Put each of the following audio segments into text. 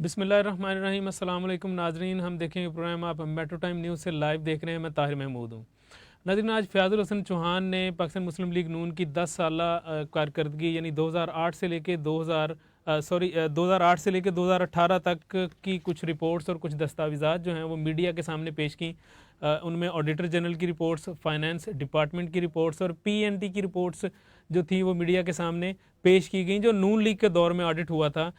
बिस्मिल्लाहिर्रहमानिर्रहीम। अस्सलाम वालेकुम नाजरीन, हम देखेंगे प्रोग्राम आप मेट्रो टाइम न्यूज़ से लाइव देख रहे हैं। मैं ताहिर महमूद हूँ। नाज़रीन, आज फ़याज़ुल हसन चौहान ने पाकिस्तान मुस्लिम लीग नून की 10 साला कारकर्दगी यानी 2008 से लेके 2008 से लेके 2018 तक की कुछ रिपोर्ट्स और कुछ दस्तावेज़ात जो हैं वो मीडिया के सामने पेश की। उनमें ऑडिटर जनरल की रिपोर्ट्स, फाइनेंस डिपार्टमेंट की रिपोर्ट्स और PNT की रिपोर्ट्स जो थी वो मीडिया के सामने पेश की गई। जो नून लीग के दौर में ऑडिट हुआ था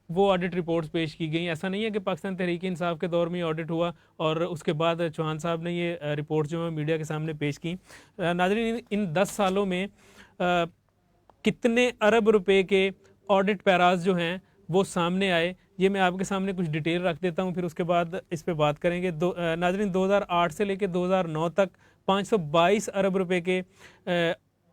वो ऑडिट रिपोर्ट्स पेश की गई। ऐसा नहीं है कि पाकिस्तान तहरीक इंसाफ के दौर में ऑडिट हुआ और उसके बाद चौहान साहब ने ये रिपोर्ट जो है मीडिया के सामने पेश की। नाज़रीन, इन 10 सालों में कितने अरब रुपए के ऑडिट पैराज जो हैं वो सामने आए, ये मैं आपके सामने कुछ डिटेल रख देता हूँ, फिर उसके बाद इस पे बात करेंगे। नाज़रीन, 2008 से लेकर 2009 तक 522 अरब रुपए के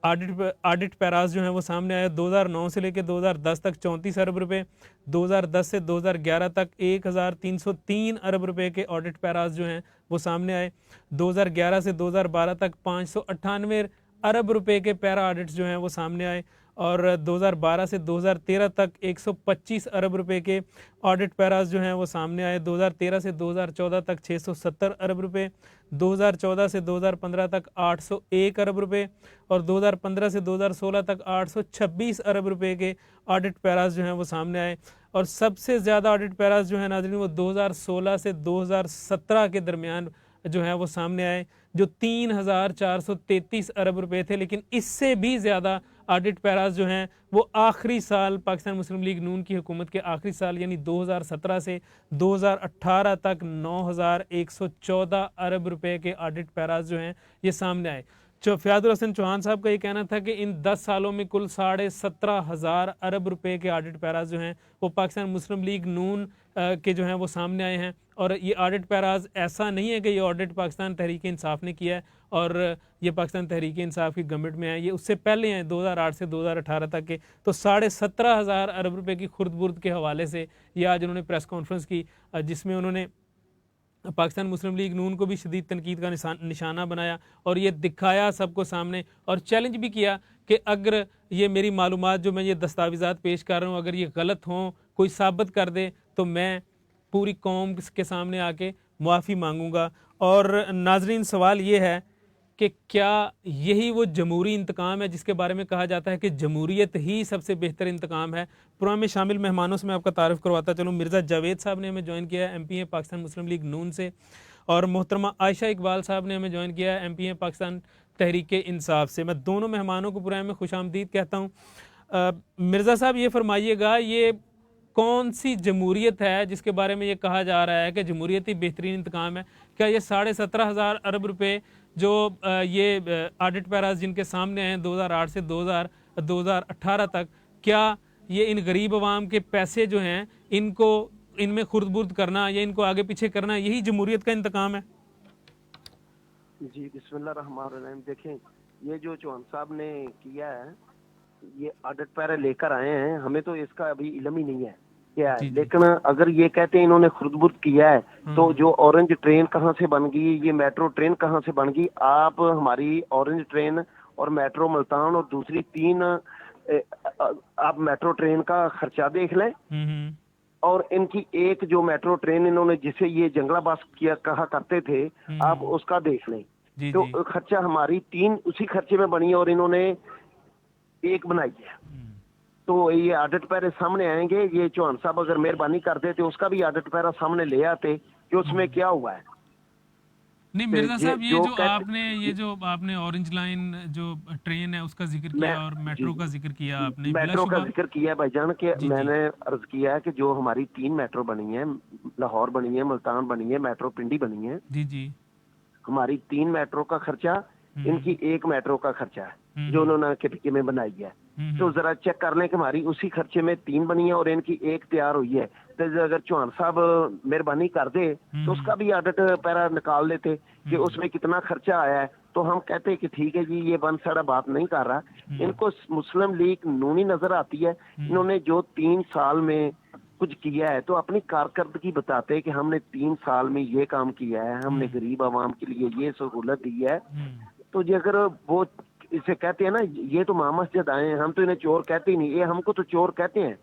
ऑडिट पैराज जो हैं वो सामने आया। 2009 से लेकर 2010 तक 34 अरब रुपए, 2010 से 2011 तक 1303 अरब रुपए के ऑडिट पैराज जो हैं वो सामने आए। 2011 से 2012 तक 598 अरब रुपए के पैरा ऑडिट्स जो हैं वो सामने आए और 2012 से 2013 तक 125 अरब रुपए के ऑडिट पैराज जो हैं वो सामने आए। 2013 से 2014 तक 670 अरब रुपए, 2014 से 2015 तक 801 अरब रुपए और 2015 से 2016 तक 826 अरब रुपए के ऑडिट पैराज जो हैं वो सामने आए। और सबसे ज़्यादा ऑडिट पैराज जो है नाज़रीन वो 2016 से 2017 के दरमियान जो है वो सामने आए, जो 3433 अरब रुपए थे। लेकिन इससे भी ज़्यादा ऑडिट पैराज जो हैं वो आखिरी साल पाकिस्तान मुस्लिम लीग नून की हुकूमत के आखिरी साल यानी 2017 से 2018 तक 9114 अरब रुपए के ऑडिट पैराज जो हैं ये सामने आए। फ़याज़ुल हसन चौहान साहब का ये कहना था कि इन 10 सालों में कुल 17,500 अरब रुपए के ऑडिट पैराज जो हैं वो पाकिस्तान मुस्लिम लीग नून के जो हैं वो सामने आए हैं। और ये ऑडिट पैराज ऐसा नहीं है कि ये ऑडिट पाकिस्तान तहरीक इंसाफ ने किया है और ये पाकिस्तान तहरीक इंसाफ की गवर्नमेंट में है, ये उससे पहले हैं 2008 से 2018 तक के। तो 17,500 अरब रुपए की खुर्द बुर्द के हवाले से ये आज उन्होंने प्रेस कॉन्फ्रेंस की, जिसमें उन्होंने पाकिस्तान मुस्लिम लीग नून को भी शदीद तनकीद का निशाना बनाया और ये दिखाया सबको सामने और चैलेंज भी किया कि अगर ये मेरी मालूमात जो मैं ये दस्तावेज़ात पेश कर रहा हूँ अगर ये गलत हों, कोई साबित कर दे तो मैं पूरी कौम के सामने आके मुआफ़ी मांगूंगा। और नाजरीन, सवाल ये है कि क्या यही वो जमहूरी इंतकाम है जिसके बारे में कहा जाता है कि जमहूरियत ही सबसे बेहतर इंतकाम है। प्रोग्राम में शामिल मेहमानों से मैं आपका तारुफ करवाता चलूँ। मिर्ज़ा जावेद साहब ने हमें ज्वाइन किया है, MP है पाकिस्तान मुस्लिम लीग नून से, और मोहतरमा आयशा इकबाल साहब ने हमें ज्वाइन किया है, MP है पाकिस्तान तहरीक इंसाफ से। मैं दोनों मेहमानों को प्रोग्राम में खुशामदीद कहता हूँ। मिर्ज़ा साहब, ये फरमाइएगा, ये कौन सी जमहूरियत है जिसके बारे में ये कहा जा रहा है कि जमहूरियत ही बेहतरीन इंतकाम है? क्या ये 17,500 अरब रुपए जो ये ऑडिट पैराज जिनके सामने हैं 2008 से 2018 तक, क्या ये इन गरीब अवाम के पैसे जो हैं इनको इनमें खुर्द बुर्द करना या इनको आगे पीछे करना यही जमहूरियत का इंतकाम है? जी, बिस्मिल्लाहिर्रहमानिर्रहीम। देखें, ये जो चौहान साहब ने किया है, ये ऑडिट पैरा लेकर आए हैं, हमें तो इसका अभी इल्म ही नहीं है क्या है। लेकिन अगर ये कहते हैं इन्होंने खुर्द-बुर्द किया है तो जो ऑरेंज ट्रेन कहाँ से बन गई, ये मेट्रो ट्रेन कहाँ से बन गई? आप हमारी ऑरेंज ट्रेन और मेट्रो मुल्तान और दूसरी 3 आप मेट्रो ट्रेन का खर्चा देख लें और इनकी एक जो मेट्रो ट्रेन इन्होंने जिसे ये जंगला बस किया कहा करते थे, आप उसका देख लें। तो खर्चा हमारी 3 उसी खर्चे में बनी है और इन्होंने एक बनाई है। तो ये ऑडिट पैरे सामने आएंगे। ये चौहान साहब अगर मेहरबानी करते तो उसका भी ऑडिट पैरा सामने ले आते कि उसमें क्या हुआ है। नहीं मिर्जा साहब, ये जो आपने ऑरेंज लाइन जो ट्रेन है उसका जिक्र किया और मेट्रो का जिक्र किया आपने, मेट्रो का जिक्र किया भाईजान के मैंने अर्ज किया है कि जो हमारी 3 मेट्रो बनी है, लाहौर बनी है, मुल्तान बनी है, मेट्रो पिंडी बनी है। जी, हमारी 3 मेट्रो का खर्चा, इनकी 1 मेट्रो का खर्चा है जो उन्होंने KPK में बनाई है। तो जरा चेक कर लें कि हमारी उसी खर्चे में 3 बनी है और इनकी 1 तैयार हुई है। तो अगर चौहान साहब मेहरबानी कर दे तो उसका भी ऑडिट पैरा निकाल लेते कि उसमें कितना खर्चा आया है। तो हम कहते हैं कि ठीक है जी, ये बन सड़ा बात नहीं कर रहा। इनको मुस्लिम लीग नूनी नजर आती है। इन्होंने जो 3 साल में कुछ किया है तो अपनी कारकर्दगी बताते हैं कि हमने 3 साल में ये काम किया है, हमने गरीब आवाम के लिए ये सहूलत दी है। तो जी अगर वो इसे कहते हैं ना, ये तो मामस्जिद आए हैं, हम तो इन्हें चोर कहते ही नहीं, ये हमको तो चोर कहते हैं।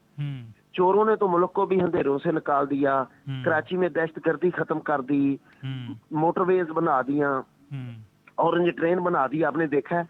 चोरों ने तो मुल्क को भी अंधेरों से निकाल दिया, कराची में दहशतगर्दी खत्म कर दी, मोटरवेज बना दिया, ऑरेंज ट्रेन बना दी, आपने देखा है,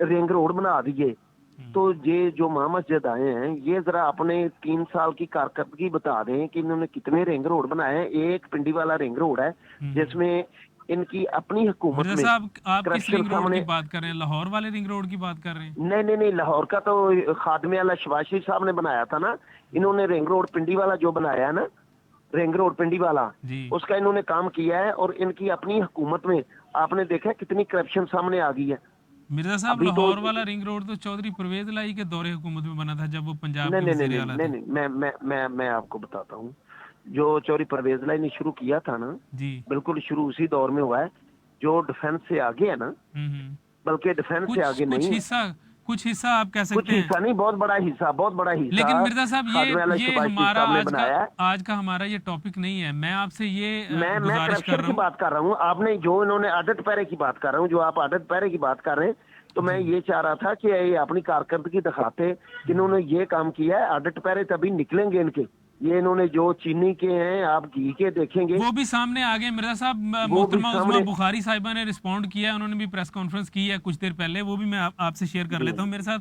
रिंग रोड बना दिए। तो ये जो मस्जिद आए हैं, ये जरा अपने 3 साल की कारकर्दगी बता दें कि इन्होंने कितने रिंग रोड बनाए हैं। एक पिंडी वाला रिंग रोड है जिसमें इनकी अपनी हुकूमत में साहब आप किस करप्शन रिंग रोड सामने। की बात कर रहे हैं? लाहौर वाले रिंग रोड की बात कर रहे हैं? नहीं, लाहौर का तो खादमे वाला शबाशी साहब ने बनाया था ना। इन्होंने रिंग रोड पिंडी वाला जो बनाया है ना, रिंग रोड पिंडी वाला, उसका इन्होंने काम किया है। और इनकी अपनी हुकूमत में आपने देखा कितनी करप्शन सामने आ गई है। मिर्जा साहब, लाहौर वाला रिंग रोड तो चौधरी परवेज लाई के दौरे हुकूमत में बना था जब वो पंजाब के वजीर आला थे। नहीं, मैं आपको बताता हूँ, जो चौधरी परवेज लाई ने शुरू किया था ना जी, बिल्कुल शुरू उसी दौर में हुआ है। जो डिफेंस से आगे है ना, बल्कि डिफेंस से आगे नहीं, कुछ हिस्सा आप कह सकते हैं, कुछ हिस्सा नहीं, बहुत बड़ा हिस्सा। लेकिन मिर्जा साहब ये हमारा आज का हमारा ये टॉपिक नहीं है। मैं आपसे ये मैं करप्शन की बात कर रहा हूँ। आपने जो इन्होंने आदत पैरे की बात कर रहा हूँ, जो आप आदत पैरे की बात कर रहे हैं, तो मैं ये चाह रहा था कि ये अपनी कारकर्दगी दिखाते कि इन्होंने ये काम किया है। आदत पैरे तभी निकलेंगे इनके। ये इन्होंने जो चीनी के हैं, आप घी के देखेंगे, वो भी सामने आ गए। मिर्जा साहब, मोहतरमा उस्मा बुखारी साहिबा ने रिस्पॉन्ड किया है, उन्होंने भी प्रेस कॉन्फ्रेंस की है कुछ देर पहले, वो भी मैं आपसे शेयर कर लेता हूँ। मेरे साथ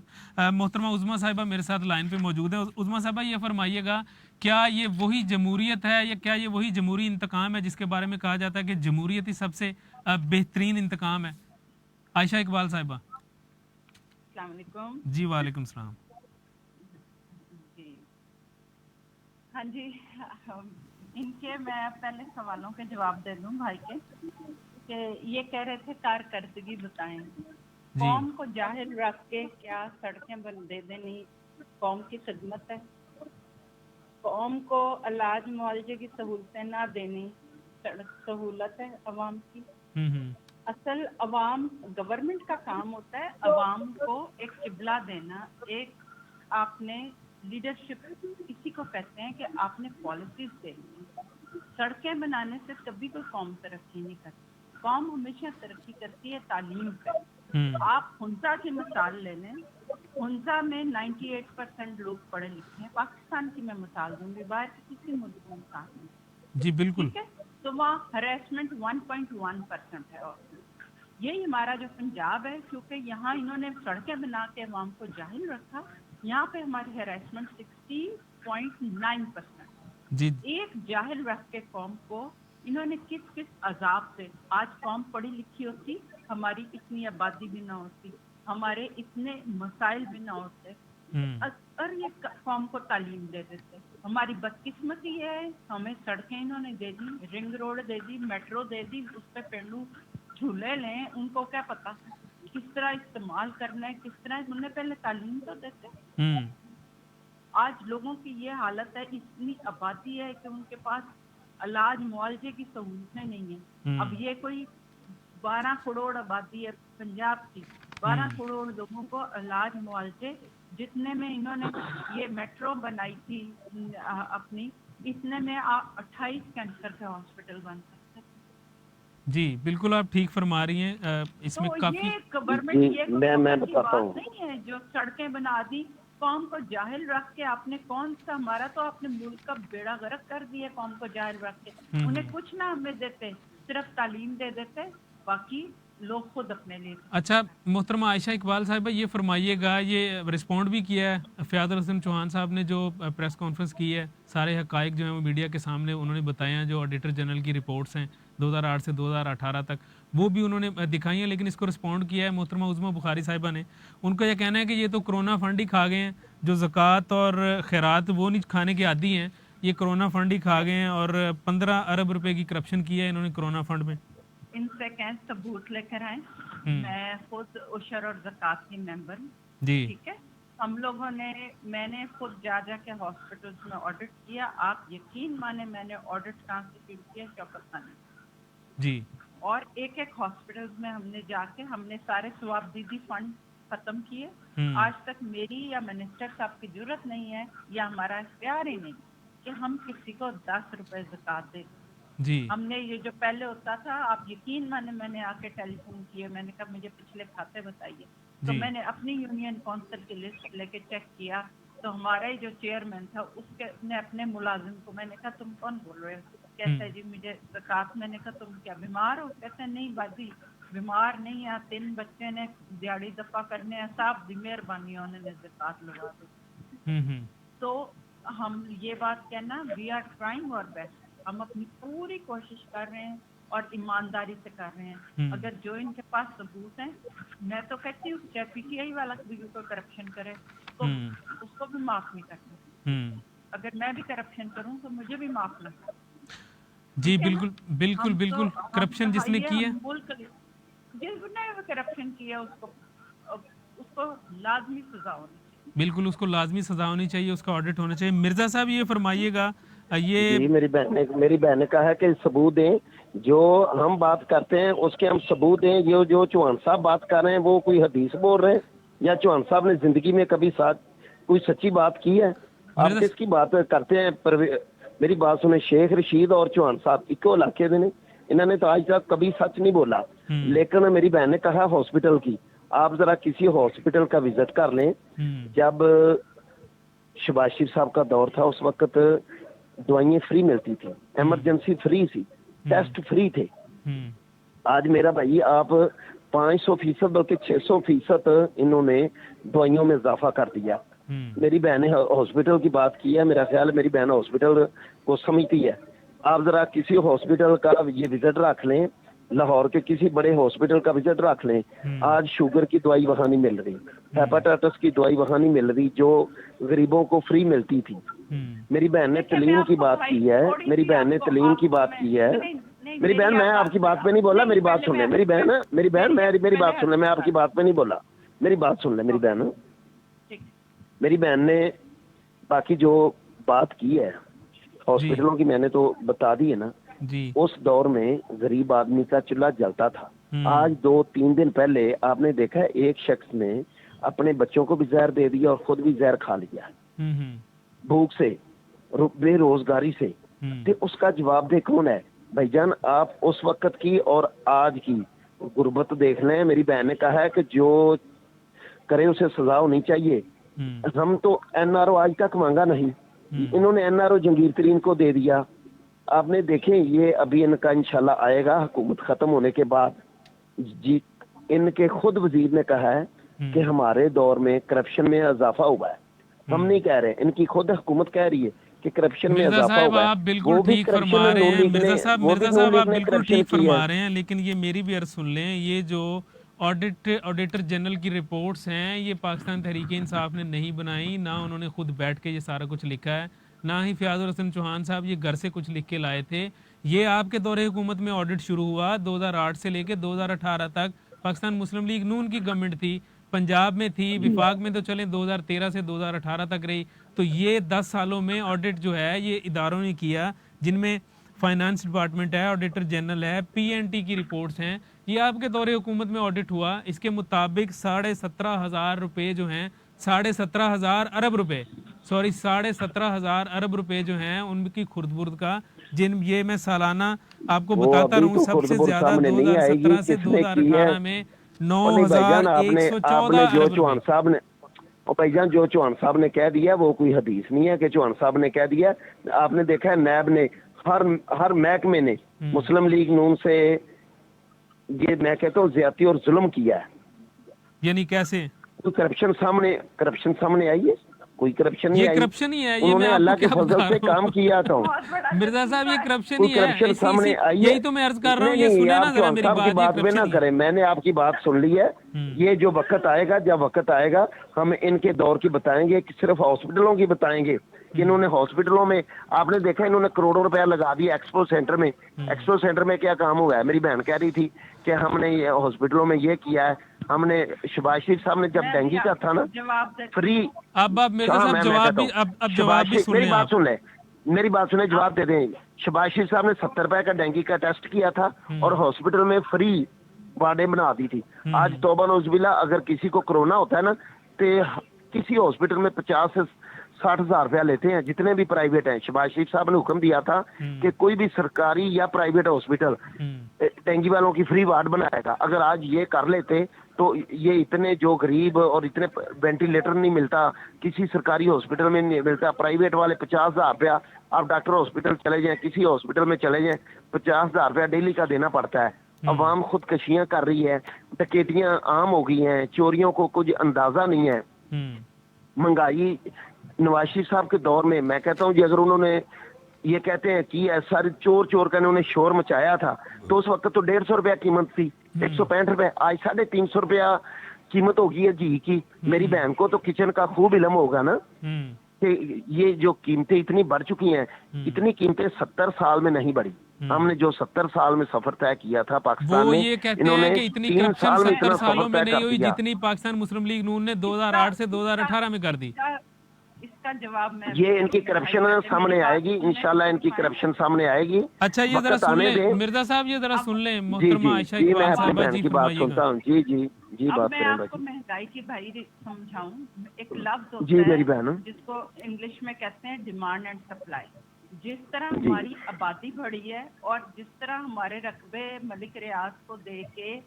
मोहतरमा उस्मा साहिबा मेरे साथ लाइन पे मौजूद है। उस्मा साहिबा, ये फरमाइएगा, क्या ये वही जमहूरियत है या क्या ये वही जमहूरी इंतकाम है जिसके बारे में कहा जाता है कि जमहूरियत ही सबसे बेहतरीन इंतकाम है? आयशा इकबाल साहिबा। जी वालेकुम सलाम। हाँ जी, इनके मैं पहले सवालों के जवाब दे दूं भाई के, कि ये कह रहे थे कारकर्दगी बताएं। कौम को जाहिल रख के क्या सड़कें बन दे देनी कौम की खिदमत है? कौम को इलाज मुआवजे की सहूलतें ना देनी सहूलत है अवाम की? असल अवाम, गवर्नमेंट का काम होता है अवाम को एक किबला देना। एक आपने लीडरशिप इसी को कहते हैं कि आपने पॉलिसीज देनी। सड़कें बनाने से कभी कोई कौम तरक्की नहीं करती। कौम हमेशा तरक्की करती है तालीम पे। आप हुंजा की मिसाल ले लें, हुंजा में 98% लोग पढ़े लिखे हैं। पाकिस्तान की मैं मिसाल दूंगी, बाहर के किसी मुल्क की मिसाल नहीं। जी बिल्कुल, ठीक है, तो वहाँ हरेसमेंट 1.1% है। और यही हमारा जो पंजाब है, क्योंकि यहाँ इन्होंने सड़कें बना के अवाम को जाहिल रखा, यहाँ पे हमारी हैरेसमेंट 60.9%। जी, एक जाहिल रख के कौम को इन्होंने किस किस अजाब से, आज कौम पढ़ी लिखी होती, हमारी इतनी आबादी भी ना होती, हमारे इतने मसाइल भी ना होते, और ये कौम को तालीम दे देते। हमारी बदकिस्मती है, हमें सड़कें इन्होंने दे दी, रिंग रोड दे दी, मेट्रो दे दी, उस पर पेड़ू झूले लें, उनको क्या पता किस तरह इस्तेमाल करना है, किस तरह, उन्हें पहले तालीम तो देते। आज लोगों की ये हालत है, इतनी आबादी है कि उनके पास इलाज मुआवजे की सहूलतें नहीं है। अब ये कोई 12 करोड़ आबादी है पंजाब की, 12 करोड़ लोगों को इलाज मुआवजे, जितने में इन्होंने ये मेट्रो बनाई थी अपनी, इतने में 28 कैंसर के हॉस्पिटल बन सकते। जी बिल्कुल, आप ठीक फरमा रही हैं। इसमें तो काफी ये गवर्नमेंट, ये मैं बताता हूँ, नहीं है जो सड़कें बना दी, कौम को जाहिल रख के। आपने कौन सा, हमारा तो आपने मुल्क का बेड़ा गर्क कर दिया कौम को जाहिल रख के। उन्हें कुछ ना हमें देते, सिर्फ तालीम दे देते, बाकी लोग खुद अपने लिए। अच्छा मोहतरमा आयशा इकबाल साहिबा, ये फरमाइएगा, ये रिस्पॉन्ड भी किया है फ़याद हसन चौहान साहब ने जो प्रेस कॉन्फ्रेंस की है, सारे हकाइक जो हैं वो मीडिया के सामने उन्होंने बताए हैं, जो ऑडिटर जनरल की रिपोर्ट्स हैं 2008 से 2018 तक, वो भी उन्होंने दिखाई हैं, लेकिन इसको रिस्पॉन्ड किया है मोहतरमा उज़्मा बुखारी साहिबा ने। उनका यह कहना है कि ये तो कोरोना फंड ही खा गए हैं, जो ज़कात और खैरात वो नहीं खाने के आदी हैं, ये कोरोना फंड ही खा गए हैं, और 15 अरब रुपए की करप्शन की है इन्होंने कोरोना फंड में। इनसे कहें सबूत लेकर आए। मैं खुद उशर और ज़कात की मेंबर हूँ जी, ठीक है। हम लोगों ने, मैंने खुद जा के हॉस्पिटल्स में ऑडिट किया। आप यकीन माने, मैंने ऑडिट कॉन्स्टिट्यूट किया शौकत खाने जी, और एक एक हॉस्पिटल्स में हमने जाके हमने सारे सवाबदीदी फंड खत्म किए। आज तक मेरी या मिनिस्टर साहब की जरूरत नहीं है, या हमारा इख्तियार ही नहीं कि हम किसी को 10 रुपए ज़कात दें। जी, हमने ये जो पहले होता था, आप यकीन माने, मैंने आके टेलीफोन किए, मैंने कहा मुझे पिछले खाते बताइए, तो मैंने अपनी यूनियन काउंसिल की लिस्ट लेके चेक किया, तो हमारा ही जो चेयरमैन था उसके ने अपने मुलाजिम को, मैंने कहा तुम कौन बोल रहे हो? कहता है जी मुझे ज़कात। मैंने कहा तुम क्या बीमार हो? कहते नहीं बाजी बीमार नहीं है, 3 बच्चे ने दिहाड़ी दफा करने हैं, साहब दी मेहरबानी उन्होंने ज़कात लगा दी। तो हम ये बात कहना, we are trying our best, हम अपनी पूरी कोशिश कर रहे हैं और ईमानदारी से कर रहे हैं। अगर जो इनके पास सबूत हैं, मैं तो कहती हूँ चाहे पीटीआई वाला भी कोई करप्शन करे तो उसको भी माफ नहीं करना। अगर मैं भी करप्शन करूँ तो मुझे भी माफ ना करें। जी बिल्कुल बिल्कुल बिल्कुल। करप्शन जिसने किया, जिसने भी करप्शन किया उसको लाजमी सजा होनी चाहिए। बिल्कुल उसको लाजमी सजा होनी चाहिए, उसका ऑडिट होना चाहिए। मिर्जा साहब ये फरमाइएगा, ये जी मेरी बहन ने कहा है कि सबूत दें, जो हम बात करते हैं उसके हम सबूत दें। ये जो चौहान साहब बात कर रहे हैं वो कोई हदीस बोल रहे हैं या चौहान साहब ने जिंदगी में कभी साथ कोई सच्ची बात की है? आप किसकी बात करते हैं? मेरी बात सुने, शेख रशीद और चौहान साहब इको इलाके में ने, इन्होंने तो आज तक कभी सच नहीं बोला। लेकिन मेरी बहन ने कहा हॉस्पिटल की, आप जरा किसी हॉस्पिटल का विजिट कर लें। जब शहबाज शरीफ साहब का दौर था उस वक्त दवाइयाँ फ्री मिलती थी, इमरजेंसी फ्री थी, टेस्ट फ्री थे। आज मेरा भाई आप 500% बल्कि 600% इन्होंने दवाइयों में इजाफा कर दिया। मेरी बहन ने हॉस्पिटल की बात की है, मेरा ख्याल है मेरी बहन हॉस्पिटल को समझती है। आप जरा किसी हॉस्पिटल का ये विजिट रख लें, लाहौर के किसी बड़े हॉस्पिटल का विजिट रख लें। आज शुगर की दवाई वहाँ नहीं मिल रही, हेपेटाइटिस की दवाई वहाँ नहीं मिल रही जो गरीबों को फ्री मिलती थी। मेरी बहन ने तलीम की बात की है, मेरी बहन ने तलीम की बात की है। मेरी बहन मैं आपकी बात पे नहीं बोला, मेरी बात सुन ले। मेरी बहन मेरी बात सुन ले, मैं आपकी बात पे नहीं बोला, मेरी बात सुन ले। मेरी बहन ने बाकी जो बात की है हॉस्पिटलों की मैंने तो बता दी है ना जी। उस दौर में गरीब आदमी का चूल्हा जलता था। आज 2-3 दिन पहले आपने देखा एक शख्स ने अपने बच्चों को भी जहर दे दिया और खुद भी जहर खा लिया भूख से, बेरोजगारी से। तो उसका जवाब दे कौन है? भाईजान आप उस वक्त की और आज की गुर्बत देख लें। मेरी बहन ने कहा है कि जो करे उसे सजा होनी चाहिए। हम तो एनआरओ आज तक मांगा नहीं, इन्होंने एनआरओ जंगीर तरीन को दे दिया। आपने देखें ये अभी इनका इंशाल्लाह आएगा हुकूमत खत्म होने के बाद। जी इनके खुद वजीर ने कहा है कि हमारे दौर में करप्शन में इजाफा हुआ है। हम नहीं कह रहे, इनकी खुद हुकूमत कह रही है कि करप्शन में इजाफा हुआ है। आप बिल्कुल ठीक फरमा रहे हैं मिर्जा साहब आप बिल्कुल ठीक फरमा रहे हैं। लेकिन ये मेरी भी अर्ज सुन लें, ये जो ऑडिटर जनरल की रिपोर्ट्स हैं ये पाकिस्तान तहरीक इंसाफ ने नहीं बनाई, ना उन्होंने खुद बैठ के ये सारा कुछ लिखा है, ना ही फयाजुल हसन चौहान साहब ये घर से कुछ लिख के लाए थे। ये आपके दौरे हुकूमत में ऑडिट शुरू हुआ 2008 से लेके 2018 तक। पाकिस्तान मुस्लिम लीग नून की गवर्नमेंट थी, पंजाब में थी, विफाक में तो चले 2013 से 2018 तक रही। तो ये 10 सालों में ऑडिट जो है ये इदारों ने किया, जिनमें फाइनेंस डिपार्टमेंट है, ऑडिटर जनरल है, PNT की रिपोर्ट्स हैं। ये आपके दौरे हुकूमत में ऑडिट हुआ। इसके मुताबिक 17,500 रुपये जो हैं, 17,500 अरब रुपए, सॉरी 17,500 अरब रुपए जो हैं उनकी खुर्द-बुर्द का, जिन ये मैं सालाना आपको बताता रहूं सबसे ज्यादा 2017 से 2018 में 9,114 जो चौहान साहब ने भाईजान जो चौहान साहब ने कह दिया वो कोई हदीस नहीं है कि चौहान साहब ने कह दिया। आपने देखा है नैब ने हर महकमे ने मुस्लिम लीग नून से ये मैं कहता हूँ ज्यादती और जुल्म किया है। यानी कैसे? कोई करप्शन सामने आई है? कोई करप्शन नहीं आई। करप्शन ही है ये, उन्होंने अल्लाह के फजल से काम किया था। मिर्जा साहब ये करप्शन ही है, सामने आई है। यही तो मैं अर्ज कर रहा हूँ। ये सुने ना जरा मेरी बात में ना करें, मैंने आपकी बात सुन ली है। ये जो वक्त आएगा, जब वक्त आएगा हम इनके दौर की बताएंगे, सिर्फ हॉस्पिटलों की बताएंगे कि इन्होंने हॉस्पिटलों में आपने देखा इन्होंने करोड़ों रुपया लगा दिया एक्सपो सेंटर में। एक्सपो सेंटर में क्या काम हुआ है? मेरी बहन कह रही थी कि हमने ये हॉस्पिटलों में ये किया है। हमने शहबाज शरीफ साहब ने जब डेंगू का था ना फ्री, अब मिर्जा साहब जवाब भी सुन मेरी बात सुने जवाब दे दें। शहबाज शरीफ साहब ने 70 रुपए का डेंगू का टेस्ट किया था और हॉस्पिटल में फ्री वार्डें बना दी थी। आज तौबा नौजुबिल्ला अगर किसी को कोरोना होता है ना तो किसी हॉस्पिटल में 50 से 60,000 रुपया लेते हैं, जितने भी प्राइवेट हैं। शहबाज शरीफ साहब ने हुक्म दिया था कि कोई भी सरकारी या प्राइवेट हॉस्पिटल ڈینگی والوں کی فری وارڈ بنائے گا. اگر آج یہ کر لیتے تو یہ اتنے جو غریب اور اتنے وینٹیلیٹر نہیں ملتا, کسی سرکاری ہاسپٹل میں نہیں ملتا, پرائیویٹ والے 50,000 روپیہ, آپ ڈاکٹر ہاسپٹل چلے جائیں, کسی ہاسپٹل میں چلے جائیں, 50,000 روپیہ ڈیلی کا دینا پڑتا ہے. عوام خودکشیاں کر رہی ہے, ڈکیتیاں عام ہو گئی ہیں, چوریوں کو کچھ اندازہ نہیں ہے. مہنگائی نواز شریف صاحب کے دور میں کہتا ہوں جی, اگر انہوں نے یہ کہتے ہیں کہ سارے چور کا انہوں نے شور مچایا تھا تو اس وقت تو 150 روپیہ قیمت تھی, 165 روپے, آج 350 روپیہ قیمت ہوگی ہے گھی کی. میری بہن کو تو کچن کا خوب علم ہوگا نا کہ یہ جو قیمتیں اتنی بڑھ چکی ہیں, اتنی قیمتیں 70 سال میں نہیں بڑھی. ہم نے جو 70 سال میں سفر طے کیا تھا پاکستان وہ میں, یہ کہتے انہوں ہیں نے کہ اتنی 3 کرپشن سال میں 70 اتنا سالوں سفر میں طے نہیں کر ہوئی دیا. جتنی پاکستان مسلم لیگ نون نے 2008 سے 2018 میں کر دی. اس کا جواب میں یہ ان کی کرپشن سامنے آئے گی, انشاءاللہ ان کی کرپشن سامنے آئے گی. اچھا یہ ذرا وقت سن آنے لیں دیں. مرزا صاحب, یہ ذرا سن لیں جی محترمہ جی عائشہ جی, میں اقبال اپنی صاحبہ بہن جی, کی بات فرمائیے گا. سنتا ہوں. جی اب بات میں کریں آپ کو بھائی. مہنگائی کی بھائی سمجھاؤں. ایک لفظ جی ہوتا میری ہے بہن. جس کو انگلش میں کہتے ہیں ڈیمانڈ اینڈ سپلائی. جس طرح جی ہماری آبادی بڑھی ہے اور جس طرح ہمارے رقبے ملک ریاض کو دے کے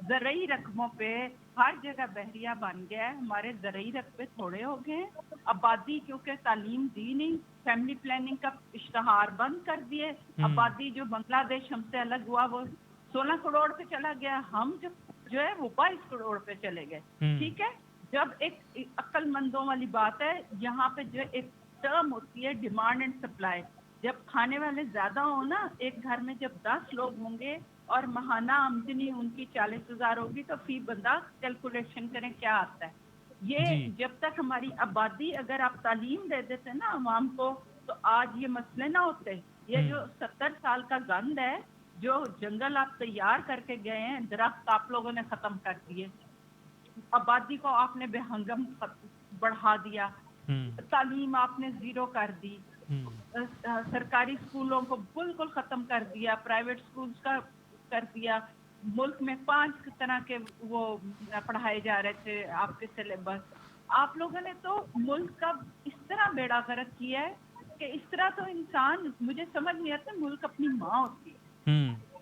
زرعی رقبوں پہ ہر جگہ بحریہ بن گیا ہے, ہمارے زرعی رقبے تھوڑے ہو گئے ہیں. آبادی کیونکہ تعلیم دی نہیں, فیملی پلاننگ کا اشتہار بند کر دیے. آبادی جو بنگلہ دیش ہم سے الگ ہوا وہ 16 کروڑ پہ چلا گیا, ہم جو ہے وہ 22 کروڑ پہ چلے گئے. ٹھیک ہے, جب ایک عقل مندوں والی بات ہے, یہاں پہ جو ایک ٹرم ہوتی ہے ڈیمانڈ اینڈ سپلائی. جب کھانے والے زیادہ ہوں نا, ایک گھر میں جب 10 لوگ ہوں گے اور ماہانہ آمدنی ان کی 40,000 ہوگی تو فی بندہ کیلکولیشن کریں کیا آتا ہے. یہ جب تک ہماری آبادی, اگر آپ تعلیم دے دیتے نا عوام کو تو آج یہ مسئلے نہ ہوتے. یہ جو 70 سال کا گند ہے, جو جنگل آپ تیار کر کے گئے ہیں, درخت آپ لوگوں نے ختم کر دیے, آبادی کو آپ نے بے ہنگم بڑھا دیا, تعلیم آپ نے زیرو کر دی, سرکاری اسکولوں کو بالکل ختم کر دیا, پرائیویٹ اسکولز کا کر دیا. ملک میں 5 طرح کے وہ پڑھائے جا رہے تھے آپ کے سلیبس. آپ لوگوں نے تو ملک کا اس طرح بیڑا غرق کیا ہے کہ اس طرح تو انسان, مجھے سمجھ نہیں آتا, ملک اپنی ماں ہوتی ہے,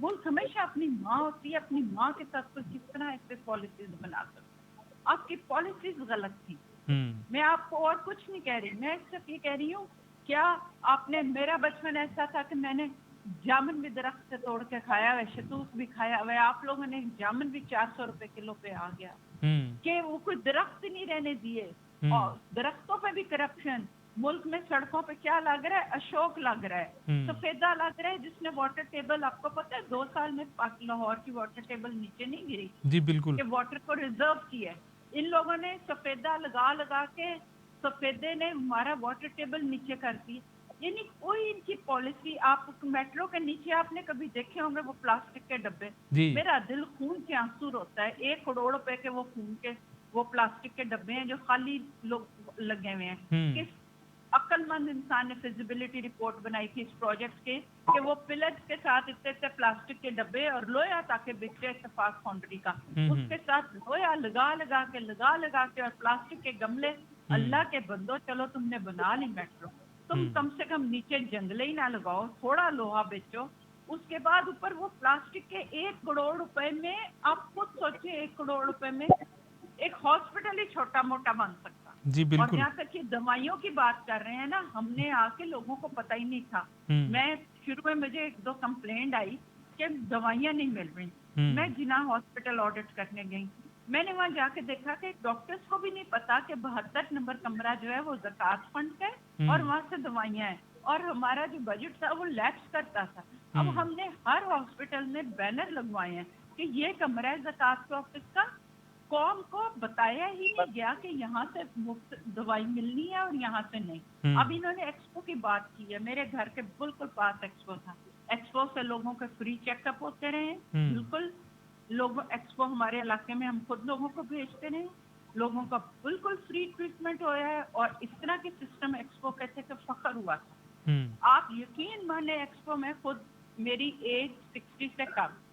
ملک ہمیشہ اپنی ماں ہوتی ہے, اپنی ماں کے ساتھ تو کس طرح ایسے پالیسیز بنا سکتے. آپ کی پالیسیز غلط تھی. میں آپ کو اور کچھ نہیں کہہ رہی, میں صرف یہ کہہ رہی ہوں, کیا آپ نے, میرا بچپن ایسا تھا کہ میں نے جامن بھی درخت سے توڑ کے کھایا ہوا, شتوت بھی کھایا ہوا. آپ لوگوں نے جامن بھی 400 روپے کلو پہ آ گیا کہ وہ کوئی درخت نہیں رہنے دیے. اور درختوں پہ بھی کرپشن. ملک میں سڑکوں پہ کیا لگ رہا ہے, اشوک لگ رہا ہے, سفیدہ لگ رہا ہے, جس نے واٹر ٹیبل, آپ کو پتہ ہے 2 سال میں لاہور کی واٹر ٹیبل نیچے نہیں گری. جی بالکل, کہ واٹر کو ریزرو کیا ہے. ان لوگوں نے سفیدہ لگا کے سفیدے نے ہمارا واٹر ٹیبل نیچے کر دی. یعنی کوئی ان کی پالیسی. آپ میٹرو کے نیچے آپ نے کبھی دیکھے ہوں گے وہ پلاسٹک کے ڈبے, میرا دل خون کے آنسو ہوتا ہے. 1 کروڑ روپے کے وہ خون کے وہ پلاسٹک کے ڈبے ہیں جو خالی لوگ لگے ہوئے ہیں. کس عقل مند انسان نے فیزیبلٹی رپورٹ بنائی تھی اس پروجیکٹ کے کہ وہ پلٹس کے ساتھ اتنے پلاسٹک کے ڈبے اور لویا تاکہ بکے اتفاق فاؤنڈری کا, اس کے ساتھ لویا لگا کے اور پلاسٹک کے گملے. اللہ کے بندو, چلو تم نے بنا لی میٹرو, تم کم سے کم نیچے جنگلے ہی نہ لگاؤ, تھوڑا لوہا بیچو. اس کے بعد اوپر وہ پلاسٹک کے 1 کروڑ روپے میں, آپ خود سوچیں 1 کروڑ روپے میں ایک ہاسپٹل ہی چھوٹا موٹا بن سکتا. جی اور بالکل, جہاں تک کہ دوائیوں کی بات کر رہے ہیں نا, ہم نے آ کے لوگوں کو پتہ ہی نہیں تھا. میں شروع میں مجھے 1-2 کمپلینٹ آئی کہ دوائیاں نہیں مل رہی. میں جناح ہاسپٹل آڈٹ کرنے گئی, میں نے وہاں جا کے دیکھا کہ ڈاکٹرز کو بھی نہیں پتا کہ 72 نمبر کمرہ جو ہے وہ زکوٰۃ فنڈ کا ہے اور وہاں سے دوائیاں ہیں, اور ہمارا جو بجٹ تھا وہ لیپس کرتا تھا. اب ہم نے ہر ہاسپٹل میں بینر لگوائے ہیں کہ یہ کمرہ ہے زکوٰۃ کے آفس کا. قوم کو بتایا ہی نہیں گیا کہ یہاں سے مفت دوائی ملنی ہے اور یہاں سے نہیں. اب انہوں نے ایکسپو کی بات کی ہے, میرے گھر کے بالکل پاس ایکسپو تھا. ایکسپو سے لوگوں کے فری چیک اپ ہوتے رہے, بالکل لوگوں, ایکسپو ہمارے علاقے میں ہم خود لوگوں کو بھیجتے رہے, لوگوں کا بالکل فری ٹریٹمنٹ ہوا ہے. اور اس طرح کے سسٹم ایکسپو کہتے کہ فخر ہوا تھا. آپ یقین مانے, ایکسپو میں خود, میری ایج 60 سے کم,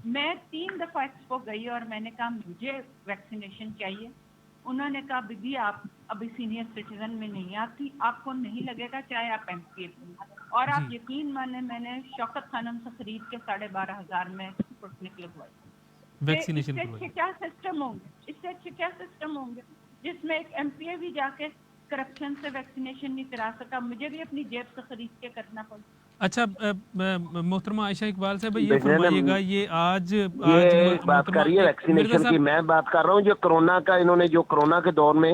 میں 3 دفعہ ایکسپو گئی اور میں نے کہا مجھے ویکسینیشن چاہیے. انہوں نے کہا بیبی آپ ابھی سینئر سٹیزن میں نہیں آتی, آپ کو نہیں لگے گا چاہے آپ ایم پی اے اور آپ یقین مانے میں نے شوکت خانم سے خرید کے 12,500 میں سپوتنک لگوائی. ویکسینیشن اس سے اچھے کیا سسٹم ہوں گے, اس سے اچھے کیا سسٹم ہوں گے جس میں ایک ایم پی اے بھی جا کے کرپشن سے ویکسینیشن نہیں کرا سکا, مجھے بھی اپنی جیب سے خرید کے کرنا پڑا. اچھا محترمہ عائشہ اقبال صاحب یہ فرمائیے گا, یہ آج بات کر رہی ہے ویکسینیشن کی, میں بات کر رہا ہوں جو کرونا کا انہوں نے جو کرونا کے دور میں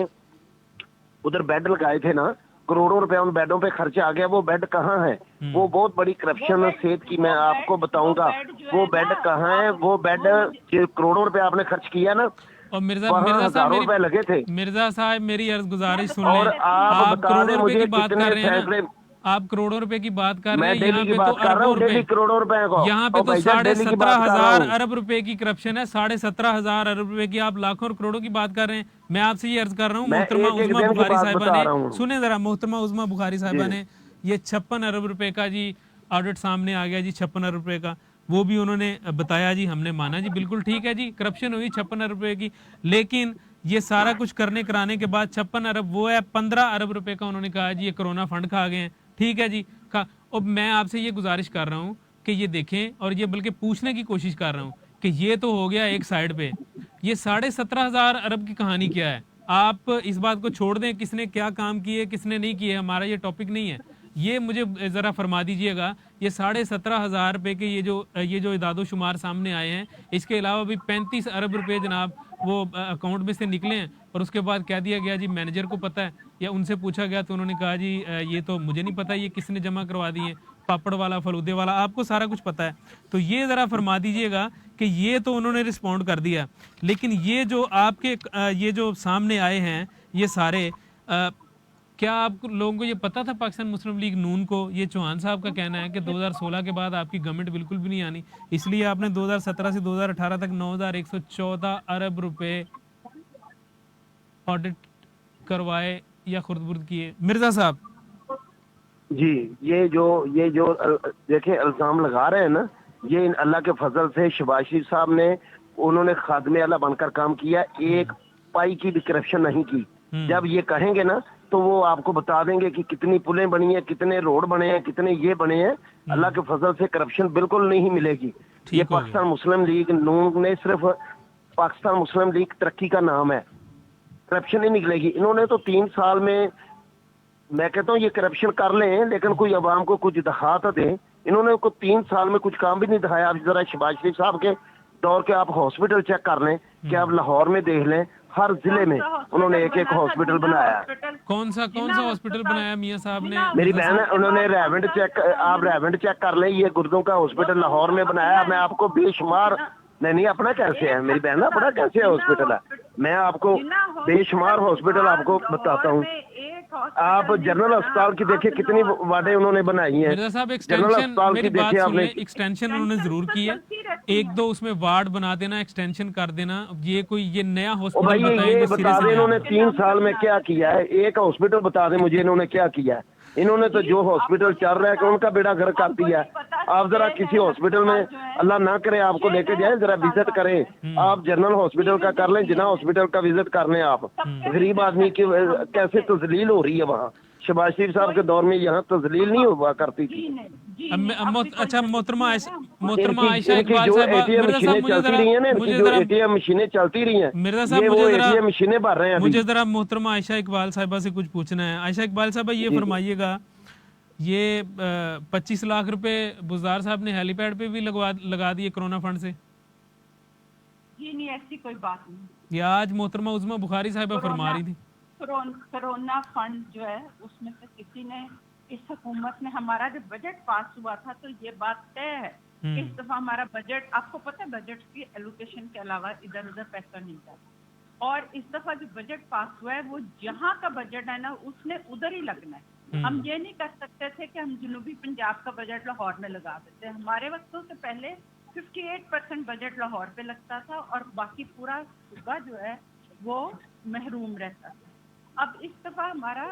ادھر بیڈ لگائے تھے نا, کروڑوں روپے ان بیڈوں پہ خرچ آ گیا, وہ بیڈ کہاں ہے؟ وہ بہت بڑی کرپشن صحت کی, میں آپ کو بتاؤں گا وہ بیڈ کہاں ہے. وہ بیڈ کروڑوں روپے آپ نے خرچ کیا نا, اور وہاں ہزاروں روپے لگے تھے. مرزا صاحب میری عرض گزارش سن لیں, اور آپ بتا کروڑوں دیں روپے مجھے کی بات کتنے کر رہے ہیں نا, فیصلے, آپ کروڑوں روپے کی بات کر رہے میں ہیں, یہاں ڈیلی کی پہ تو بات کر رہا اربوں ہوں, روپے, ڈیلی کروڑوں روپے کو, یہاں پہ تو ڈیلی کی بات کر رہا 17,000 ہوں. ارب روپے کی کرپشن ہے, 17,500 ارب روپے کی, آپ لاکھوں اور کروڑوں کی بات کر رہے ہیں. میں آپ سے یہ عرض کر رہا ہوں, میں محترمہ ایک عظمیٰ دن کی بخاری بات صاحبہ بتا نے, رہا ہوں. سنیں ذرا, محترمہ عظمیٰ بخاری صاحبہ نے یہ 56 ارب روپے کا جی آڈٹ سامنے آ گیا جی, 56 ارب روپے کا, وہ بھی انہوں نے بتایا جی, ہم نے مانا جی بالکل ٹھیک ہے جی, کرپشن ہوئی 56 ارب روپے کی, لیکن یہ سارا کچھ کرنے کرانے کے بعد 56 ارب وہ ہے 15 ارب روپے کا انہوں نے کہا جی یہ کرونا فنڈ کھا گئے ہیں. ٹھیک ہے جی, اب میں آپ سے یہ گزارش کر رہا ہوں کہ یہ دیکھیں, اور یہ بلکہ پوچھنے کی کوشش کر رہا ہوں کہ یہ تو ہو گیا ایک سائیڈ پہ, یہ 17,500 ارب کی کہانی کیا ہے؟ آپ اس بات کو چھوڑ دیں کس نے کیا کام کیے کس نے نہیں کیے, ہمارا یہ ٹاپک نہیں ہے. یہ مجھے ذرا فرما دیجئے گا, یہ 17,500 روپے کے یہ جو اعداد و شمار سامنے آئے ہیں, اس کے علاوہ بھی 35 ارب روپے جناب وہ اکاؤنٹ میں سے نکلے ہیں, اور اس کے بعد کہہ دیا گیا جی مینیجر کو پتہ ہے, یا ان سے پوچھا گیا تو انہوں نے کہا جی یہ تو مجھے نہیں پتا یہ کس نے جمع کروا دی ہیں, پاپڑ والا فلودے والا, آپ کو سارا کچھ پتا ہے. تو یہ ذرا فرما دیجئے گا کہ یہ تو انہوں نے رسپونڈ کر دیا, لیکن یہ جو آپ کے یہ جو سامنے آئے ہیں یہ سارے, کیا آپ لوگوں کو یہ پتا تھا پاکستان مسلم لیگ نون کو, یہ چوہان صاحب کا کہنا ہے کہ 2016 کے بعد آپ کی گورنمنٹ بالکل بھی نہیں آنی, اس لیے آپ نے 2017 سے 2018 تک 9,114 ارب روپے آڈٹ کروائے یا خرد برد کیے. مرزا صاحب جی, یہ جو دیکھیں الزام لگا رہے ہیں نا, یہ اللہ کے فضل سے شہباز شریف صاحب نے, انہوں نے خادم اعلیٰ بن کر کام کیا, ایک پائی کی بھی کرپشن نہیں کی. جب یہ کہیں گے نا تو وہ آپ کو بتا دیں گے کہ کتنی پلیں بنی ہیں, کتنے روڈ بنے ہیں, کتنے یہ بنے ہیں. اللہ کے فضل سے کرپشن بالکل نہیں ملے گی. یہ پاکستان مسلم لیگ نون نے صرف پاکستان مسلم لیگ ترقی کا نام ہے, کرپشن نہیں نکلے گی. انہوں نے تو 3 سال میں کہتا ہوں یہ کرپشن کر لیں, لیکن کوئی عوام کو کچھ دکھا تو دیں. انہوں نے 3 سال میں کچھ کام بھی نہیں دکھایا. اب ذرا شہباز شریف صاحب کے دور کے آپ ہاسپٹل چیک کر لیں, کہ آپ لاہور میں دیکھ لیں, ہر ضلع میں انہوں نے ایک ہاسپٹل بنایا. کون سا ہاسپٹل بنایا میاں صاحب نے؟ میری بہن ہے, انہوں نے ریونٹ چیک, آپ ریونٹ چیک کر لیں, یہ گردوں کا ہاسپٹل لاہور میں بنایا. میں آپ کو بے شمار, نہیں اپنا کیسے ہے میری بہن, اپنا کیسے ہے ہاسپٹل ہے, میں آپ کو بے شمار ہاسپٹل آپ کو بتاتا ہوں. آپ جنرل اسپتال کی دیکھیں کتنی وارڈیں انہوں نے بنائی ہیں. مرزا صاحب جنرل اسپتال کی دیکھیں آپ نے, ایکسٹینشن انہوں نے ضرور کی ہے, 1-2 اس میں وارڈ بنا دینا, ایکسٹینشن کر دینا. یہ کوئی یہ نیا ہاسپٹل بتائیں یہ جو بتا دیں انہوں نے 3 سال میں کیا کیا ہے. ایک ہاسپٹل بتا دیں مجھے انہوں نے کیا کیا ہے. انہوں نے تو جو ہاسپٹل چل رہا ہے کہ ان کا بیڑا گھر کر دیا ہے. آپ ذرا کسی ہاسپٹل میں, اللہ نہ کرے آپ کو لے کے جائیں, ذرا وزٹ کریں. آپ جنرل ہاسپٹل کا کر لیں, جنا ہاسپٹل کا وزٹ کر لیں. آپ غریب آدمی کی کیسے تذلیل ہو رہی ہے وہاں. شہباز شریف صاحب کے دور میں یہاں تذلیل نہیں ہوا کرتی تھی. اچھا محترمہ عائشہ ان کی اقبال جو صاحبہ, اے ٹی ایم مشینیں چلتی رہی ہیں نا, ان کی جو اے ٹی ایم مشینیں چلتی رہی ہیں, مرزا صاحب یہ وہ اے ٹی ایم مشینیں بھر رہے ہیں. مجھے ذرا محترمہ عائشہ اقبال صاحبہ سے کچھ پوچھنا ہے. عائشہ اقبال صاحبہ یہ فرمائیے گا, یہ 25 لاکھ روپے بزدار صاحب نے ہیلی پیڈ پہ بھی لگا دیے کرونا فنڈ سے؟ جی نہیں, ایسی کوئی بات نہیں. یہ آج محترمہ عظمیٰ بخاری صاحبہ فرما رہی تھی. کرونا فنڈ جو ہے اس میں سے کسی نے, اس حکومت نے, ہمارا جب بجٹ پاس ہوا تھا تو یہ بات طے ہے, اس دفعہ ہمارا بجٹ, آپ کو پتہ ہے بجٹ کی ایلوکیشن کے علاوہ ادھر ادھر پیسہ نہیں جاتا, اور اس دفعہ جو بجٹ پاس ہوا ہے وہ جہاں کا بجٹ ہے نا اس نے ادھر ہی لگنا ہے. ہم یہ نہیں کر سکتے تھے کہ ہم جنوبی پنجاب کا بجٹ لاہور میں لگا دیتے. ہمارے وقتوں سے پہلے 58% بجٹ لاہور پہ لگتا تھا اور باقی پورا صوبہ جو ہے وہ محروم رہتا تھا. اب اس دفعہ ہمارا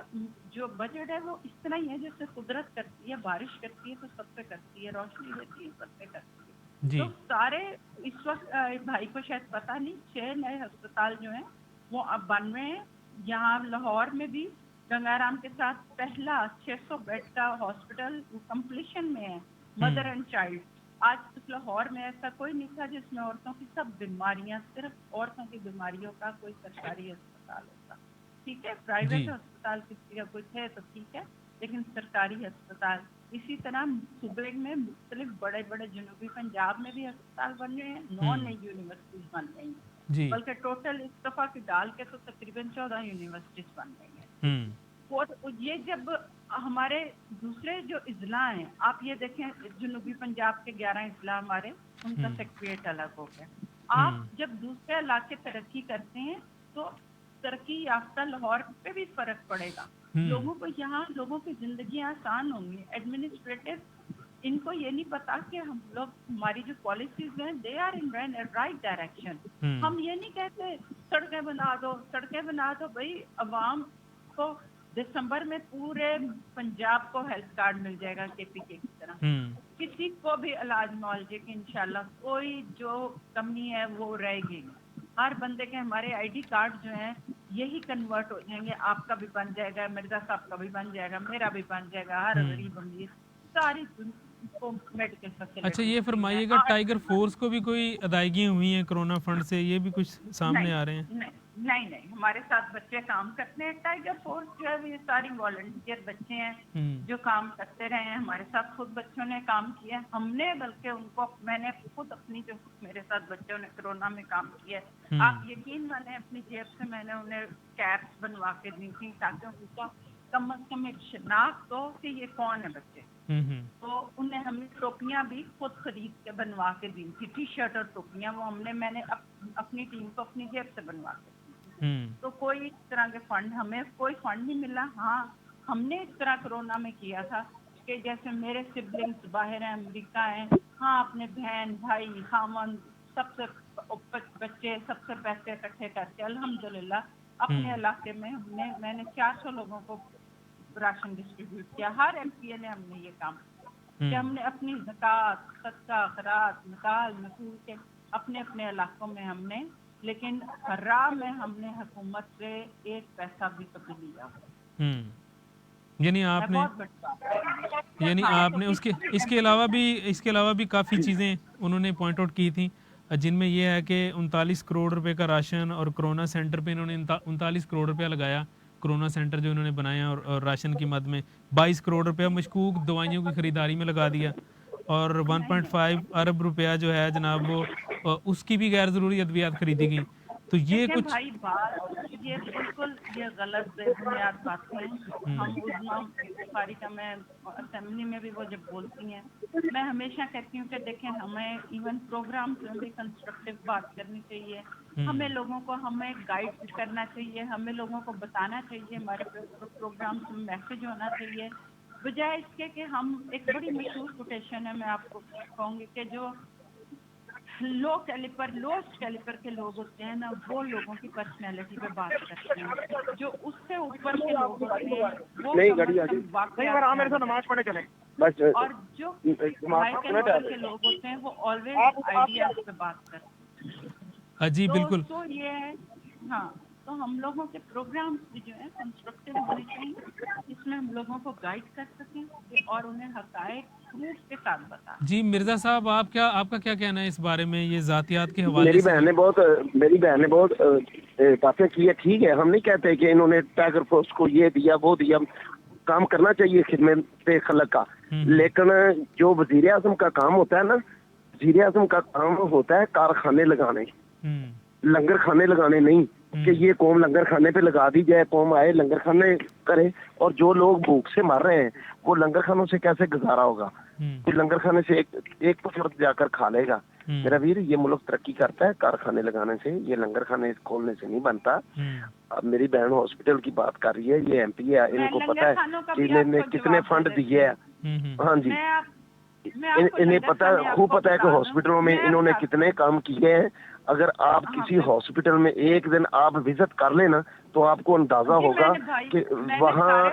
جو بجٹ ہے وہ اس طرح ہی ہے جیسے قدرت کرتی ہے, بارش کرتی ہے تو سب پہ کرتی ہے, روشنی دیتی ہے سب پہ کرتی ہے. تو سارے اس وقت بھائی کو شاید پتہ نہیں, 6 نئے ہسپتال جو ہیں وہ اب بن رہے ہیں. یہاں لاہور میں بھی گنگارام کے ساتھ پہلا 600 بیڈ کا ہاسپٹل کمپلیشن میں ہے, مدر اینڈ چائلڈ. آج تک لاہور میں ایسا کوئی نہیں تھا جس میں عورتوں کی سب بیماریاں, صرف عورتوں کی بیماریوں کا کوئی سرکاری اسپتال ہوتا. ٹھیک ہے, پرائیویٹ ہسپتال کسی کا کوئی ہے تو ٹھیک ہے, لیکن سرکاری ہسپتال. اسی طرح صوبے میں مختلف بڑے بڑے جنوبی پنجاب میں بھی ہسپتال بن رہے ہیں, 9 نئی یونیورسٹیز بن رہی ہیں, بلکہ ٹوٹل اس دفعہ کی ڈال کے تو تقریباً 14 یونیورسٹیز بن رہی ہیں. اور یہ جب ہمارے دوسرے جو اضلاع ہیں, آپ یہ دیکھیں جنوبی پنجاب کے 11 اضلاع ہمارے, ان کا سیکریٹریٹ الگ ہو گیا. آپ جب دوسرے علاقے ترقی کرتے ہیں تو ترقی یافتہ لاہور پہ بھی فرق پڑے گا. لوگوں کو یہاں لوگوں کی زندگیاں آسان ہوں گی. ایڈمنسٹریٹو ان کو یہ نہیں پتا کہ ہم لوگ, ہماری جو پالیسیز ہیں they are in right direction. ہم یہ نہیں کہتے سڑکیں بنا دو, سڑکیں بنا دو. بھائی عوام کو دسمبر میں پورے پنجاب کو ہیلتھ کارڈ مل جائے گا KPK کی طرح. کسی کو بھی علاج معالجے کی انشاءاللہ کوئی جو کمی ہے وہ رہے گی. ہر بندے کے ہمارے ID کارڈ جو ہیں یہی کنورٹ ہو جائیں گے. آپ کا بھی بن جائے گا, مرزا صاحب کا بھی بن جائے گا, میرا بھی بن جائے گا, ہر غریب امیر ساری کو میڈیکل فیسلٹی. اچھا یہ فرمائیے گا, ٹائیگر فورس کو بھی کوئی ادائیگیاں ہوئی ہیں کرونا فنڈ سے, یہ بھی کچھ سامنے آ رہے ہیں؟ نہیں, ہمارے ساتھ بچے کام کرتے ہیں. ٹائیگر فورس جو ہے یہ ساری والنٹیئر بچے ہیں جو کام کرتے رہے ہیں ہمارے ساتھ. خود بچوں نے کام کیا, ہم نے بلکہ ان کو, میں نے خود اپنی جو میرے ساتھ بچوں نے کرونا میں کام کیا ہے, آپ یقین مانیں اپنی جیب سے میں نے انہیں کیپس بنوا کے دی تھی تاکہ ان کا کم از کم ایک شناخت ہو کہ یہ کون ہے بچے. تو انہیں ہم نے ٹوپیاں بھی خود خرید کے بنوا کے دی تھی, ٹی شرٹ اور ٹوپیاں وہ میں نے اپنی ٹیم کو اپنی جیب سے بنوا کے دی. تو کوئی اس طرح کے فنڈ, ہمیں کوئی فنڈ نہیں ملا. ہاں ہم نے اس طرح کرونا میں کیا تھا کہ جیسے میرے سبلنگس باہر ہیں, امریکہ ہیں, ہاں اپنے بہن بھائی خامن سب سے بچے سب سے پیسے اکٹھے کر کے الحمدللہ اپنے علاقے میں میں نے 400 لوگوں کو راشن ڈسٹریبیوٹ کیا. ہر MPA نے ہم نے یہ کام کیا کہ ہم نے اپنی زکوٰۃ, صدقہ, خیرات نکول کے اپنے اپنے علاقوں میں ہم نے, لیکن راہ میں ہم نے حکومت سے 1 پیسہ بھی کبھی لیا. یعنی آپ نے اس کے علاوہ بھی کافی چیزیں انہوں نے پوائنٹ آؤٹ کی تھیں, جن میں یہ ہے کہ 39 کروڑ روپے کا راشن, اور کرونا سینٹر پہ انہوں نے 39 کروڑ روپیہ لگایا. کرونا سینٹر جو انہوں نے بنایا اور راشن کی مد میں 22 کروڑ روپیہ مشکوک دوائیوں کی خریداری میں لگا دیا, اور 1.5 ارب روپیہ جو ہے جناب وہ اس کی بھی غیر ضروری ادویات خریدی گئیں. تو یہ کچھ بھائی بات یہ بالکل یہ غلط بے بنیاد باتیں ہیں. ہم بخاری کا میں اسمبلی میں بھی وہ جب بولتی ہیں, میں ہمیشہ کہتی ہوں کہ دیکھیں ہمیں ایون پروگرامز میں بھی کنسٹرکٹیو بات کرنی چاہیے. ہمیں لوگوں کو ہمیں گائیڈ کرنا چاہیے, ہمیں لوگوں کو بتانا چاہیے, ہمارے پروگرامز میں میسج ہونا چاہیے, بجائے اس کے کہ ہم ایک بڑی مشہور کوٹیشن ہے, میں آپ کو کہوں گی کہ جو لوسٹ کیلیپر کے لوگ ہوتے ہیں نا, وہ لوگوں کی پرسنالٹی پہ بات کرتے ہیں. جو اس سے اوپر کے لوگ ہوتے ہیں وہ نماز پڑھنے چلے, اور جو ہائی کیلیپر کے لوگ ہوتے ہیں وہ آلویز آئیڈیاز پہ بات کرتے ہیں. جی بالکل. تو یہ ہے, ہاں تو ہم لوگوں کے پروگرامز بھی جو ہیں کنسٹرکٹیو ہونے چاہیے, اس میں ہم لوگوں کو گائیڈ کر سکیں اور انہیں حقائق پروف کے ساتھ بتائیں. جی مرزا صاحب, آپ کا کیا کہنا ہے اس بارے میں, یہ ذاتیات کے حوالے میری سے؟ میری بہن نے بہت باتیں کی ہے, ٹھیک ہے, ہم نہیں کہتے کہ انہوں نے ٹائیگر فورس کو یہ دیا وہ دیا, کام کرنا چاہیے خدمت خلق کا, لیکن جو وزیر اعظم کا کام ہوتا ہے نا, وزیر اعظم کا کام ہوتا ہے کارخانے لگانے, لنگر خانے لگانے نہیں کہ یہ قوم لنگر خانے پہ لگا دی جائے, قوم آئے لنگر خانے کرے, اور جو لوگ بھوک سے مر رہے ہیں وہ لنگر خانوں سے کیسے گزارا ہوگا؟ لنگر خانے سے ایک فرد جا کر کھا لے گا. میرا ویر, یہ ملک ترقی کرتا ہے کارخانے لگانے سے, یہ لنگر خانے کھولنے سے نہیں بنتا. اب میری بہن ہاسپٹل کی بات کر رہی ہے, یہ MP ہے, ان کو پتا ہے کہ انہوں نے کتنے فنڈ دیے ہیں. ہاں جی, انہیں پتا ہے, خوب پتا ہے کہ ہاسپٹلوں میں انہوں نے کتنے کام کیے ہیں. اگر آپ کسی ہاسپٹل میں ایک دن آپ وزٹ کر لیں نا تو آپ کو اندازہ ہوگا کہ وہاں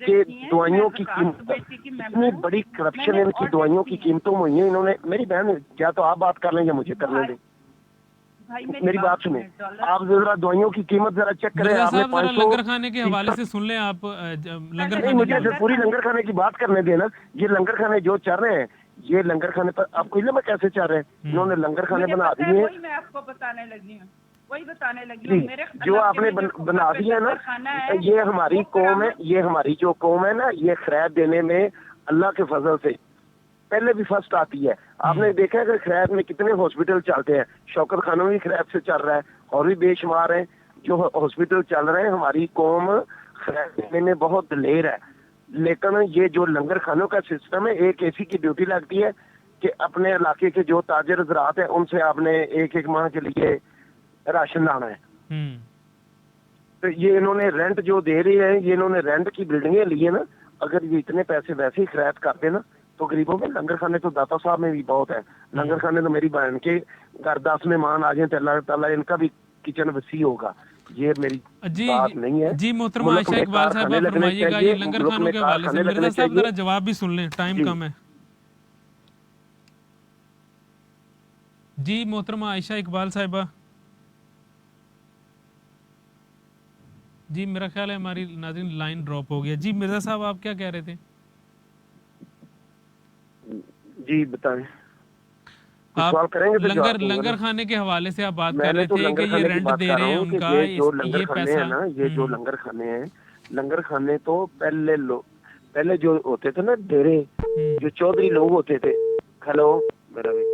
کے دوائیوں کی قیمت اتنی بڑی کرپشن ان کی دوائیوں کی قیمتوں میں ہوئی ہے. انہوں نے, میری بہن یا تو آپ بات کر لیں یا مجھے کرنے دیں. भाई मेरी बात सुने, आप जरा दवाइयों की कीमत जरा चेक करें। मिर्जा आपने साहब जरा 500 लंगर खाने के हवाले से सुन लें आप, लंगर नहीं, खाने मुझे के फिर पूरी लंगर खाने की बात करने देना। ये लंगर खाने जो चल रहे हैं, ये लंगर खाने पर आपको इल्म है कैसे चल रहे हैं? इन्होंने लंगर खाने मुझे बना पता है, दिए वही मैं आपको बताने लगी हूँ, वही बताने लगी जी। हूँ। मेरे जो अल्लाह आपने के लिए जो बना दिया है ना, खाना है, ये हमारी वो कौम है, करामत- ये हमारी जो कौम है ना, ये खैर देने में अल्लाह के फजल से पहले भी फर्स्ट आती है। आपने देखा है कि खैर में कितने हॉस्पिटल चलते हैं, शौकत खानों भी खैर से चल रहा है, और भी बेशुमार हैं जो हॉस्पिटल चल रहे हैं। हमारी कौम खैर देने में बहुत दिलेर है, लेकिन ये जो लंगर खानों का सिस्टम है, एक ऐसी की ड्यूटी लगती है कि अपने इलाके के जो ताजर ज़रात है उनसे आपने एक एक माह के लिए राशन लाना है। तो ये इन्होंने रेंट जो दे रहे हैं, ये इन्होंने रेंट की बिल्डिंगें ली है ना। अगर ये इतने पैसे वैसे ही खैरात करते ना, तो गरीबों में लंगर खाने तो दाता साहब में भी बहुत है। लंगर खाने तो मेरी बहन के घर 10 मेहमान आ जाए तो अल्लाह ताला इनका भी किचन वसी होगा। ये मेरी जी बात नहीं है। जी मोहतरमा मुल्क आयशा में इकबाल साहब कारखाने लगने फरमाइएगा, चाहिए, ये लंगर मुल्क खानों में के हवाले से कारखाने मिर्जा लगने साहब चाहिए। जरा जवाब भी सुन लें, टाइम जी। कम है। जी मोहतरमा आयशा इकबाल साहिबा, जी मेरा ख्याल है हमारी नाज़रीन लाइन ड्रॉप हो गया। जी मिर्जा साहब आप क्या कह रहे थे? जी बताएं, कुछ आप सवाल करेंगे तो जवाब दूंगा लंगर ना। खाने के हवाले से आप बात कर मैंने रहे तो थे लंगर कि ये खाने की रेंट बात दे कर रहे रहा हैं हूँ कि उनका, ये जो लंगर ये खाने पैसा। हैं ना, ये जो लंगर खाने हैं, लंगर खाने तो पहले जो होते थे ना डेरे, जो चौधरी लोग होते थे। हेलो मेरा बेटा,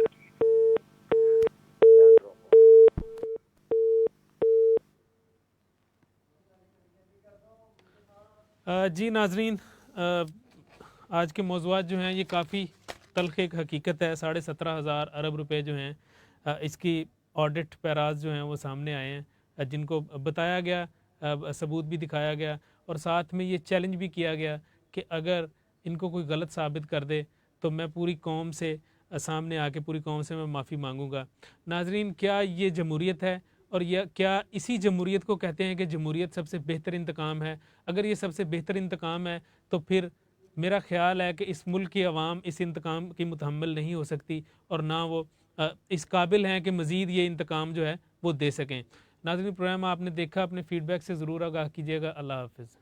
जी नाजरीन, आज के मौज़ूआत जो हैं ये काफ़ी तल्ख़ एक हकीकत है। 17,500 अरब रुपए जो हैं इसकी ऑडिट पैराज जो हैं वो सामने आए हैं, जिनको बताया गया, सबूत भी दिखाया गया, और साथ में ये चैलेंज भी किया गया कि अगर इनको कोई गलत साबित कर दे तो मैं पूरी कौम से सामने आके पूरी कौम से मैं माफ़ी मांगूंगा। नाजरीन, क्या ये जमहूरियत है? और यह क्या इसी जमहूरियत को कहते हैं कि जमहूरियत सबसे बेहतर इंतकाम है? अगर ये सबसे बेहतर इंतकाम है तो फिर मेरा ख्याल है कि इस मुल्क की आवाम इस इंतकाम की मुतहम्मिल नहीं हो सकती, और ना वो इस काबिल हैं कि मज़ीद ये इंतकाम जो है वो दे सकें। नाज़रीन, प्रोग्राम आपने देखा, अपने फ़ीडबैक से ज़रूर आगाह कीजिएगा। अल्लाह हाफ़िज़।